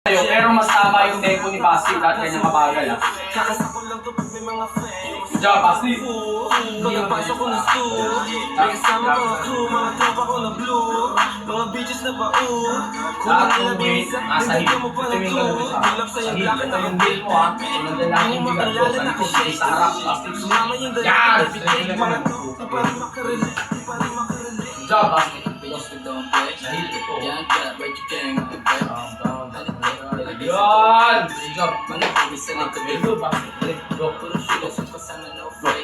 Pero mas tama yung tempo ni Basti dahil kanya mabagal ah. Diyan, Basti! Pagkapasok ko ng school, may kasama mga crew, mga tropa ko na blue, mga bitches na bau. Lahat ng weight, nasa hip. Ito yung galawin sa hip. Ito yung heel mo ha. Ito yung lalaki yung bigat ko. Sa likod, sa harap, Basti. Yan! Ito yung mga Diyan, Basti. Sa hip ito. Yan! Good job! Ito, Basti. Go.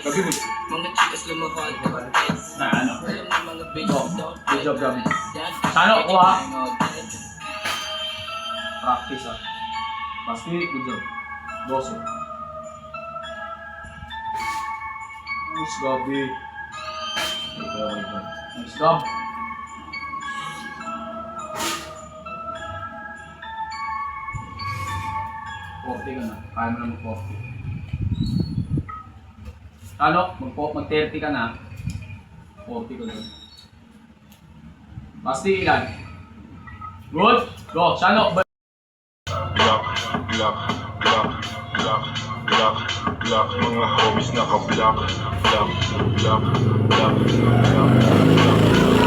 Lagi mo. Na ano? Go. Good job, Gabi. Sano, kuha. Practice ah. Basti, good job. 12. Nice, Gabi. Nice, Gab. Ka na. Kaya mo na mag-40. Ano? Mag-30 ka na. 40 ko doon. Basti ilan? Good? Go! Sano? Block, mga homies naka-block. Block.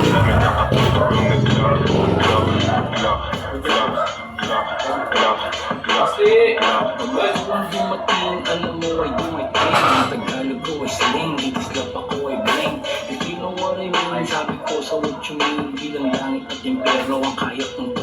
Kami nakatulog yung nag-block. Basti! Kung dumating, alam mo ay dumating. Tagalog ko ay saling, islap ako ay bling. If you know what I mean, sabi ko sa what you mean, bilang langit at impero ang kaya kong